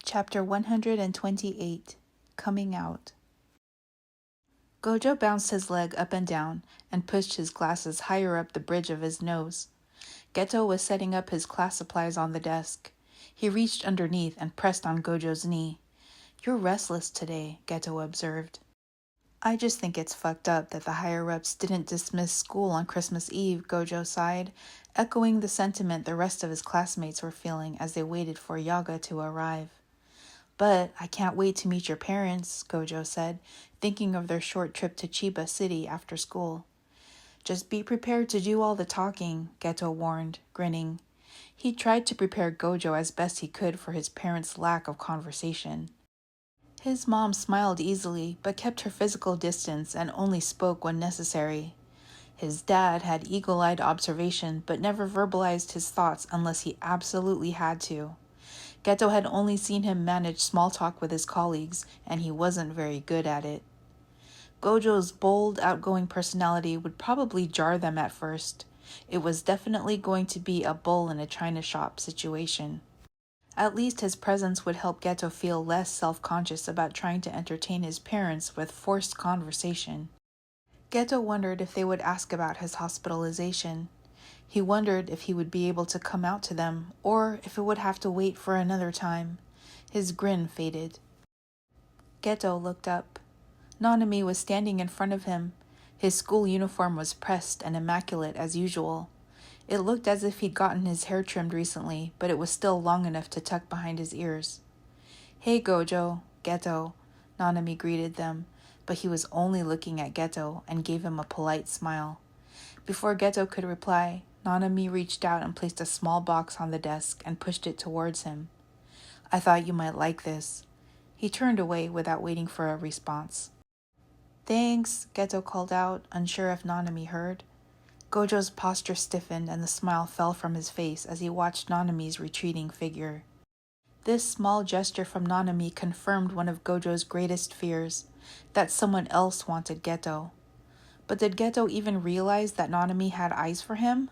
Chapter 128, Coming Out. Gojo bounced his leg up and down and pushed his glasses higher up the bridge of his nose. Geto was setting up his class supplies on the desk. He reached underneath and pressed on Gojo's knee. "You're restless today," Geto observed. "I just think it's fucked up that the higher-ups didn't dismiss school on Christmas Eve," Gojo sighed, echoing the sentiment the rest of his classmates were feeling as they waited for Yaga to arrive. "But I can't wait to meet your parents," Gojo said, thinking of their short trip to Chiba City after school. "Just be prepared to do all the talking," Geto warned, grinning. He tried to prepare Gojo as best he could for his parents' lack of conversation. His mom smiled easily, but kept her physical distance and only spoke when necessary. His dad had eagle-eyed observation, but never verbalized his thoughts unless he absolutely had to. Geto had only seen him manage small talk with his colleagues, and he wasn't very good at it. Gojo's bold, outgoing personality would probably jar them at first. It was definitely going to be a bull in a china shop situation. At least his presence would help Geto feel less self-conscious about trying to entertain his parents with forced conversation. Geto wondered if they would ask about his hospitalization. He wondered if he would be able to come out to them, or if it would have to wait for another time. His grin faded. Geto looked up. Nanami was standing in front of him. His school uniform was pressed and immaculate as usual. It looked as if he'd gotten his hair trimmed recently, but it was still long enough to tuck behind his ears. "Hey Gojo," Geto, Nanami greeted them, but he was only looking at Geto and gave him a polite smile. Before Geto could reply, Nanami reached out and placed a small box on the desk and pushed it towards him. "I thought you might like this." He turned away without waiting for a response. "Thanks," Geto called out, unsure if Nanami heard. Gojo's posture stiffened and the smile fell from his face as he watched Nanami's retreating figure. This small gesture from Nanami confirmed one of Gojo's greatest fears, that someone else wanted Geto. But did Geto even realize that Nanami had eyes for him?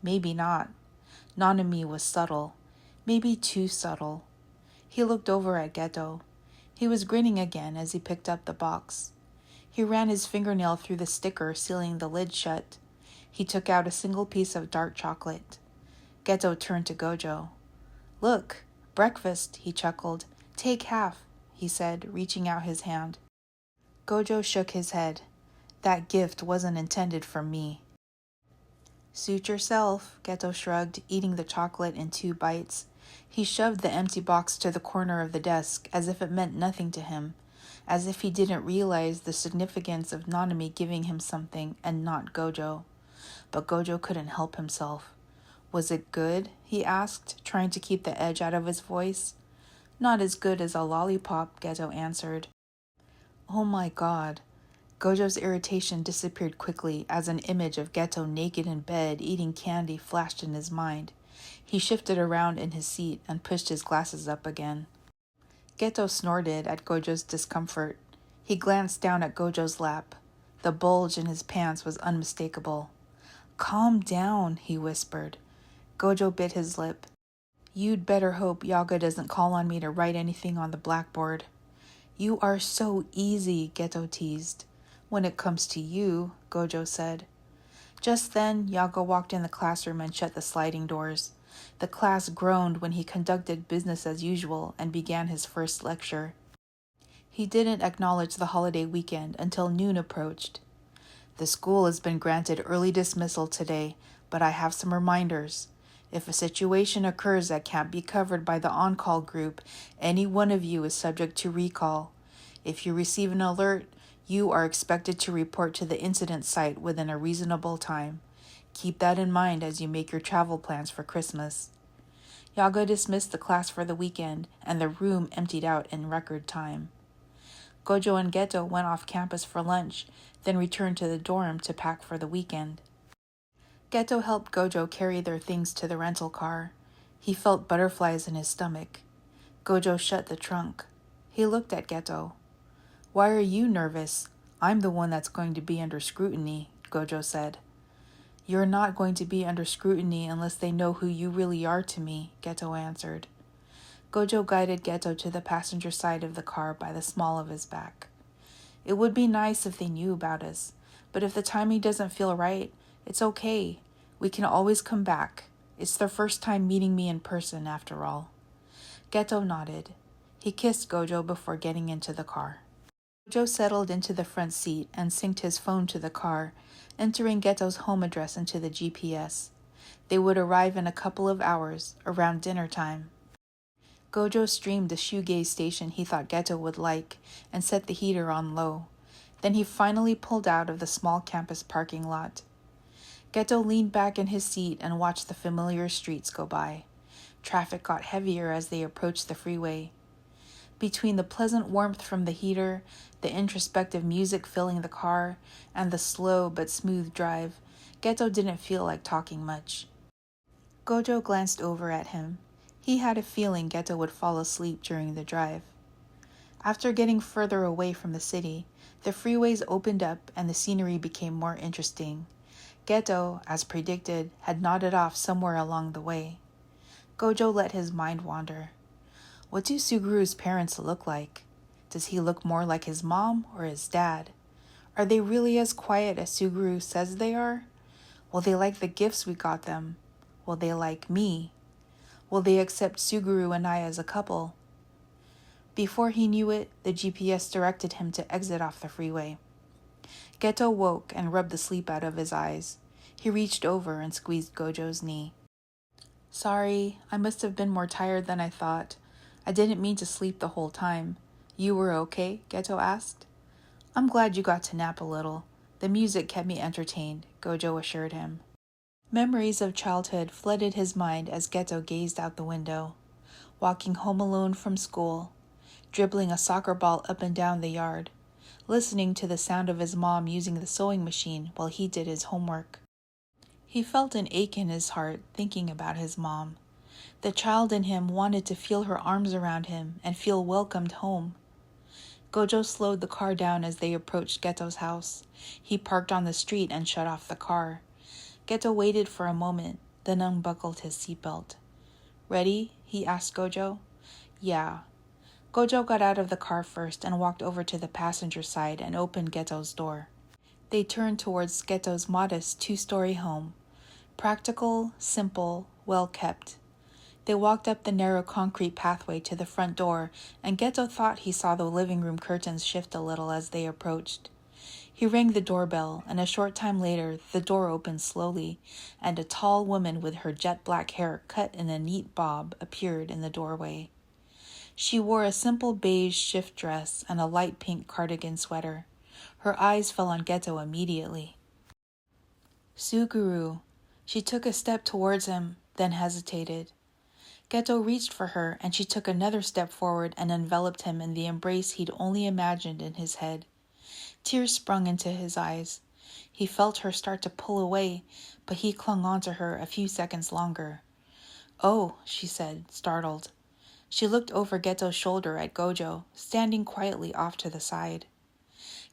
Maybe not. Nanami was subtle, maybe too subtle. He looked over at Geto. He was grinning again as he picked up the box. He ran his fingernail through the sticker sealing the lid shut. He took out a single piece of dark chocolate. Geto turned to Gojo. "Look, breakfast," he chuckled. "Take half," he said, reaching out his hand. Gojo shook his head. "That gift wasn't intended for me." "Suit yourself," Geto shrugged, eating the chocolate in 2 bites. He shoved the empty box to the corner of the desk as if it meant nothing to him, as if he didn't realize the significance of Nanami giving him something and not Gojo. But Gojo couldn't help himself. "Was it good?" he asked, trying to keep the edge out of his voice. "Not as good as a lollipop," Geto answered. "Oh my god." Gojo's irritation disappeared quickly as an image of Geto naked in bed eating candy flashed in his mind. He shifted around in his seat and pushed his glasses up again. Geto snorted at Gojo's discomfort. He glanced down at Gojo's lap. The bulge in his pants was unmistakable. "Calm down," he whispered. Gojo bit his lip. "You'd better hope Yaga doesn't call on me to write anything on the blackboard." "You are so easy," Geto teased. "When it comes to you," Gojo said. Just then, Yaga walked in the classroom and shut the sliding doors. The class groaned when he conducted business as usual and began his first lecture. He didn't acknowledge the holiday weekend until noon approached. "The school has been granted early dismissal today, but I have some reminders. If a situation occurs that can't be covered by the on-call group, any one of you is subject to recall. If you receive an alert, you are expected to report to the incident site within a reasonable time. Keep that in mind as you make your travel plans for Christmas." Yaga dismissed the class for the weekend, and the room emptied out in record time. Gojo and Geto went off campus for lunch, then returned to the dorm to pack for the weekend. Geto helped Gojo carry their things to the rental car. He felt butterflies in his stomach. Gojo shut the trunk. He looked at Geto. "Why are you nervous? I'm the one that's going to be under scrutiny," Gojo said. "You're not going to be under scrutiny unless they know who you really are to me," Geto answered. Gojo guided Geto to the passenger side of the car by the small of his back. It would be nice if they knew about us, but if the timing doesn't feel right, it's okay. We can always come back. It's their first time meeting me in person, after all. Geto nodded. He kissed Gojo before getting into the car. Gojo settled into the front seat and synced his phone to the car, entering Geto's home address into the GPS. They would arrive in a couple of hours, around dinner time. Gojo streamed the shoegaze station he thought Geto would like and set the heater on low. Then he finally pulled out of the small campus parking lot. Geto leaned back in his seat and watched the familiar streets go by. Traffic got heavier as they approached the freeway. Between the pleasant warmth from the heater, the introspective music filling the car, and the slow but smooth drive, Geto didn't feel like talking much. Gojo glanced over at him. He had a feeling Geto would fall asleep during the drive. After getting further away from the city, the freeways opened up and the scenery became more interesting. Geto, as predicted, had nodded off somewhere along the way. Gojo let his mind wander. What do Suguru's parents look like? Does he look more like his mom or his dad? Are they really as quiet as Suguru says they are? Will they like the gifts we got them? Will they like me? Will they accept Suguru and I as a couple? Before he knew it, the GPS directed him to exit off the freeway. Geto woke and rubbed the sleep out of his eyes. He reached over and squeezed Gojo's knee. Sorry, I must have been more tired than I thought. I didn't mean to sleep the whole time. You were okay? Geto asked. I'm glad you got to nap a little. The music kept me entertained, Gojo assured him. Memories of childhood flooded his mind as Geto gazed out the window. Walking home alone from school, dribbling a soccer ball up and down the yard, listening to the sound of his mom using the sewing machine while he did his homework. He felt an ache in his heart thinking about his mom. The child in him wanted to feel her arms around him and feel welcomed home. Gojo slowed the car down as they approached Geto's house. He parked on the street and shut off the car. Geto waited for a moment, then unbuckled his seatbelt. Ready? He asked Gojo. Yeah. Gojo got out of the car first and walked over to the passenger side and opened Geto's door. They turned towards Geto's modest two-story home. Practical, simple, well-kept. They walked up the narrow concrete pathway to the front door, and Geto thought he saw the living room curtains shift a little as they approached. He rang the doorbell, and a short time later, the door opened slowly, and a tall woman with her jet-black hair cut in a neat bob appeared in the doorway. She wore a simple beige shift dress and a light pink cardigan sweater. Her eyes fell on Geto immediately. Suguru. She took a step towards him, then hesitated. Geto reached for her, and she took another step forward and enveloped him in the embrace he'd only imagined in his head. Tears sprung into his eyes. He felt her start to pull away, but he clung on to her a few seconds longer. Oh, she said, startled. She looked over Geto's shoulder at Gojo, standing quietly off to the side.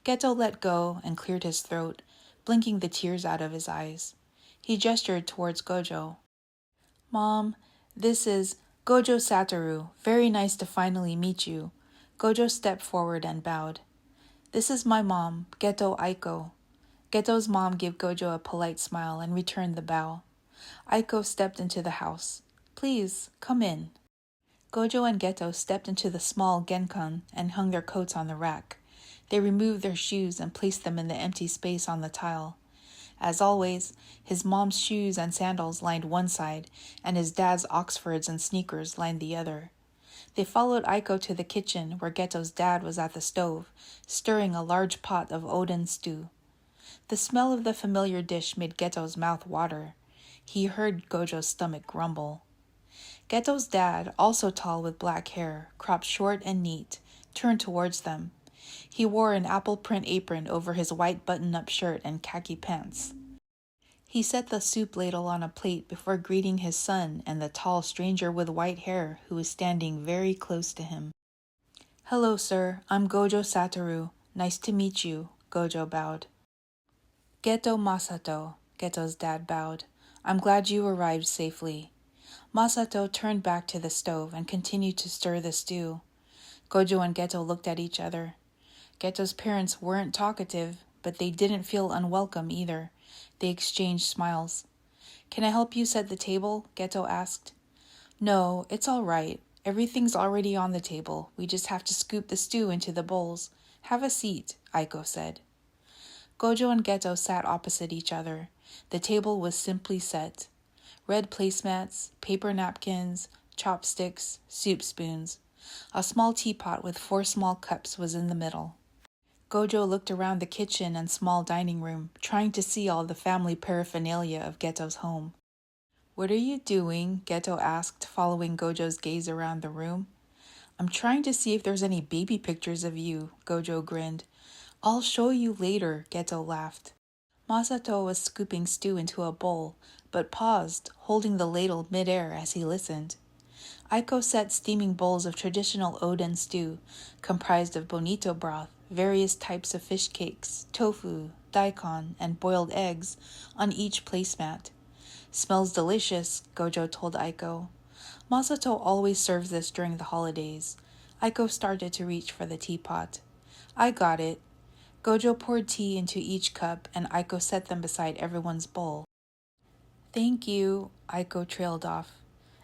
Geto let go and cleared his throat, blinking the tears out of his eyes. He gestured towards Gojo. Mom, this is Gojo Satoru. Very nice to finally meet you. Gojo stepped forward and bowed. This is my mom, Geto Aiko. Geto's mom gave Gojo a polite smile and returned the bow. Aiko stepped into the house. Please, come in. Gojo and Geto stepped into the small genkan and hung their coats on the rack. They removed their shoes and placed them in the empty space on the tile. As always, his mom's shoes and sandals lined one side, and his dad's Oxfords and sneakers lined the other. They followed Aiko to the kitchen, where Geto's dad was at the stove, stirring a large pot of oden stew. The smell of the familiar dish made Geto's mouth water. He heard Gojo's stomach grumble. Geto's dad, also tall with black hair, cropped short and neat, turned towards them. He wore an apple print apron over his white button-up shirt and khaki pants. He set the soup ladle on a plate before greeting his son and the tall stranger with white hair who was standing very close to him. Hello, sir. I'm Gojo Satoru. Nice to meet you, Gojo bowed. Geto Masato, Geto's dad bowed. I'm glad you arrived safely. Masato turned back to the stove and continued to stir the stew. Gojo and Geto looked at each other. Geto's parents weren't talkative, but they didn't feel unwelcome either. They exchanged smiles. "Can I help you set the table?" Geto asked. "No, it's all right. Everything's already on the table. We just have to scoop the stew into the bowls. Have a seat," Aiko said. Gojo and Geto sat opposite each other. The table was simply set. Red placemats, paper napkins, chopsticks, soup spoons. A small teapot with 4 small cups was in the middle. Gojo looked around the kitchen and small dining room, trying to see all the family paraphernalia of Geto's home. "What are you doing?" Geto asked, following Gojo's gaze around the room. "I'm trying to see if there's any baby pictures of you," Gojo grinned. "I'll show you later," Geto laughed. Masato was scooping stew into a bowl, but paused, holding the ladle midair as he listened. Aiko set steaming bowls of traditional Oden stew, comprised of bonito broth, various types of fish cakes, tofu, daikon, and boiled eggs, on each placemat. "Smells delicious," Gojo told Aiko. "Masato always serves this during the holidays." Aiko started to reach for the teapot. "I got it." Gojo poured tea into each cup, and Aiko set them beside everyone's bowl. "Thank you," Aiko trailed off.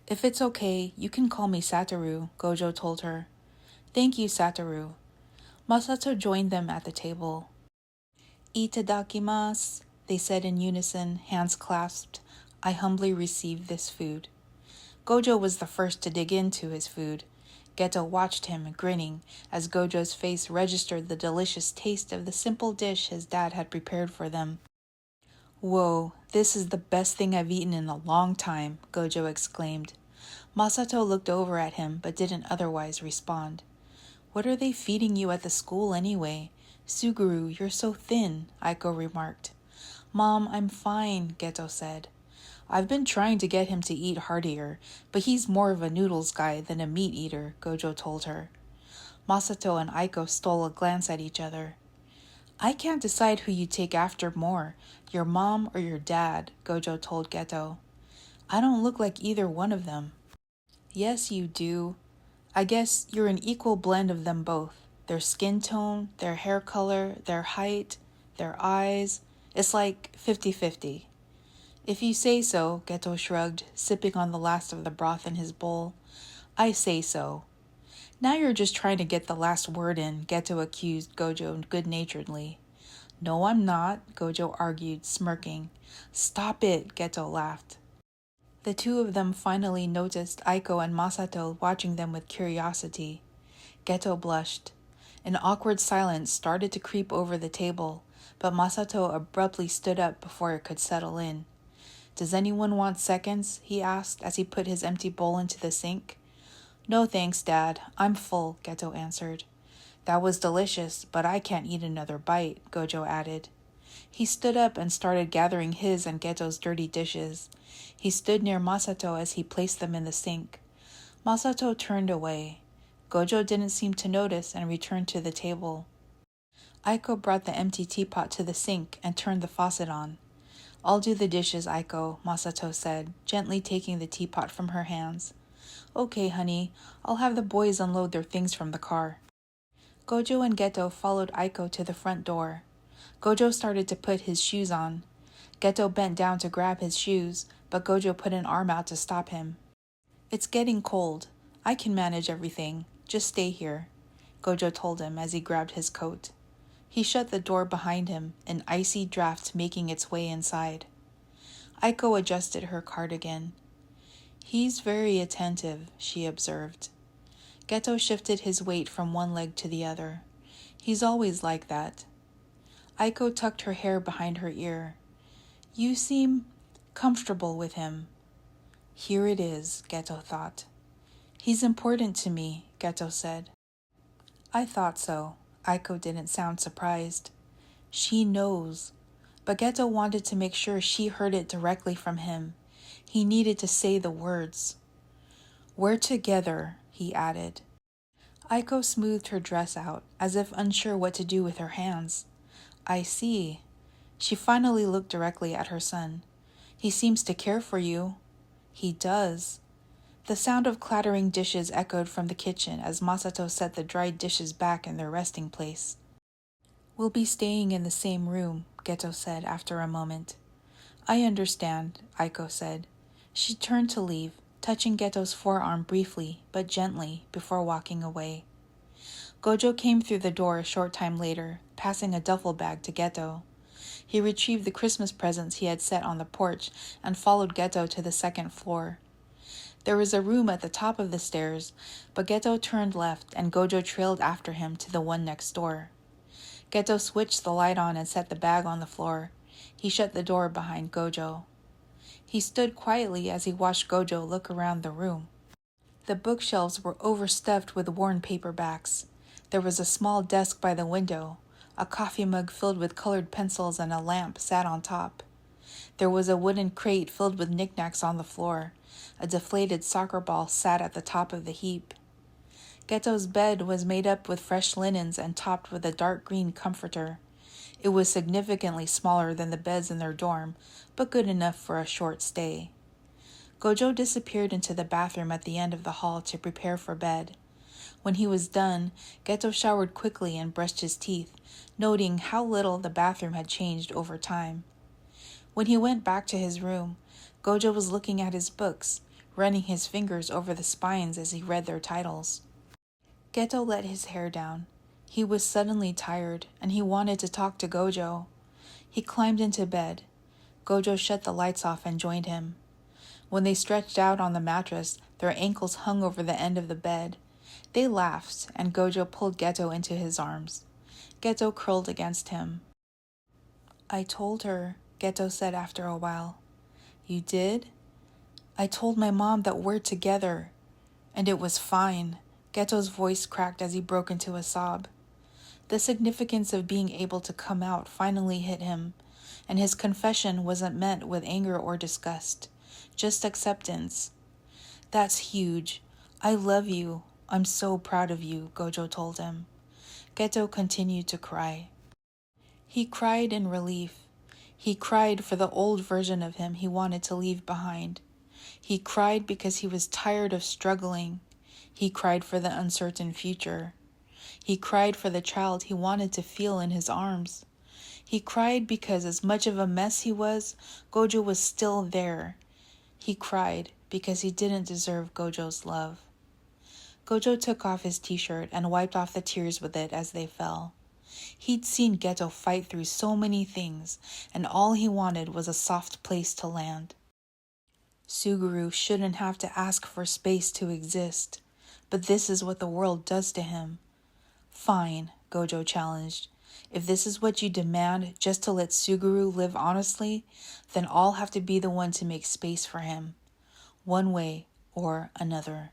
"If it's okay, you can call me Satoru," Gojo told her. "Thank you, Satoru." Masato joined them at the table. "Itadakimasu," they said in unison, hands clasped. "I humbly receive this food." Gojo was the first to dig into his food. Geto watched him, grinning, as Gojo's face registered the delicious taste of the simple dish his dad had prepared for them. "Whoa, this is the best thing I've eaten in a long time," Gojo exclaimed. Masato looked over at him, but didn't otherwise respond. "What are they feeding you at the school anyway? Suguru, you're so thin," Aiko remarked. "Mom, I'm fine," Geto said. "I've been trying to get him to eat heartier, but he's more of a noodles guy than a meat eater," Gojo told her. Masato and Aiko stole a glance at each other. "I can't decide who you take after more, your mom or your dad," Gojo told Geto. "I don't look like either one of them." "Yes, you do. I guess you're an equal blend of them both. Their skin tone, their hair color, their height, their eyes. It's like 50-50. "If you say so," Geto shrugged, sipping on the last of the broth in his bowl. "I say so." "Now you're just trying to get the last word in," Geto accused Gojo good-naturedly. "No, I'm not," Gojo argued, smirking. "Stop it," Geto laughed. The two of them finally noticed Aiko and Masato watching them with curiosity. Geto blushed. An awkward silence started to creep over the table, but Masato abruptly stood up before it could settle in. "Does anyone want seconds?" he asked as he put his empty bowl into the sink. "No thanks, Dad. I'm full," Geto answered. "That was delicious, but I can't eat another bite," Gojo added. He stood up and started gathering his and Geto's dirty dishes. He stood near Masato as he placed them in the sink. Masato turned away. Gojo didn't seem to notice and returned to the table. Aiko brought the empty teapot to the sink and turned the faucet on. "I'll do the dishes, Aiko," Masato said, gently taking the teapot from her hands. "Okay, honey. I'll have the boys unload their things from the car." Gojo and Geto followed Aiko to the front door. Gojo started to put his shoes on. Geto bent down to grab his shoes, but Gojo put an arm out to stop him. "It's getting cold. I can manage everything. Just stay here," Gojo told him as he grabbed his coat. He shut the door behind him, an icy draft making its way inside. Aiko adjusted her cardigan. "He's very attentive," she observed. Geto shifted his weight from one leg to the other. "He's always like that." Aiko tucked her hair behind her ear. "You seem comfortable with him." Here it is, Geto thought. "He's important to me," Geto said. "I thought so." Aiko didn't sound surprised. She knows. But Geto wanted to make sure she heard it directly from him. He needed to say the words. "We're together," he added. Aiko smoothed her dress out, as if unsure what to do with her hands. "I see." She finally looked directly at her son. "He seems to care for you." He does. The sound of clattering dishes echoed from the kitchen as Masato set the dried dishes back in their resting place. We'll be staying in the same room, Geto said after a moment. I understand, Aiko said. She turned to leave, touching Geto's forearm briefly but gently before walking away. Gojo came through the door a short time later, passing a duffel bag to Geto. He retrieved the Christmas presents he had set on the porch and followed Geto to the second floor. There was a room at the top of the stairs, but Geto turned left and Gojo trailed after him to the one next door. Geto switched the light on and set the bag on the floor. He shut the door behind Gojo. He stood quietly as he watched Gojo look around the room. The bookshelves were overstuffed with worn paperbacks. There was a small desk by the window. A coffee mug filled with colored pencils and a lamp sat on top. There was a wooden crate filled with knickknacks on the floor. A deflated soccer ball sat at the top of the heap. Geto's bed was made up with fresh linens and topped with a dark green comforter. It was significantly smaller than the beds in their dorm, but good enough for a short stay. Gojo disappeared into the bathroom at the end of the hall to prepare for bed. When he was done, Geto showered quickly and brushed his teeth, noting how little the bathroom had changed over time. When he went back to his room, Gojo was looking at his books, running his fingers over the spines as he read their titles. Geto let his hair down. He was suddenly tired, and he wanted to talk to Gojo. He climbed into bed. Gojo shut the lights off and joined him. When they stretched out on the mattress, their ankles hung over the end of the bed. They laughed, and Gojo pulled Geto into his arms. Geto curled against him. I told her, Geto said after a while. You did? I told my mom that we're together. And it was fine. Geto's voice cracked as he broke into a sob. The significance of being able to come out finally hit him, and his confession wasn't met with anger or disgust, just acceptance. That's huge. I love you. I'm so proud of you, Gojo told him. Geto continued to cry. He cried in relief. He cried for the old version of him he wanted to leave behind. He cried because he was tired of struggling. He cried for the uncertain future. He cried for the child he wanted to feel in his arms. He cried because as much of a mess he was, Gojo was still there. He cried because he didn't deserve Gojo's love. Gojo took off his t-shirt and wiped off the tears with it as they fell. He'd seen Geto fight through so many things, and all he wanted was a soft place to land. Suguru shouldn't have to ask for space to exist, but this is what the world does to him. Fine, Gojo challenged. If this is what you demand just to let Suguru live honestly, then I'll have to be the one to make space for him, one way or another.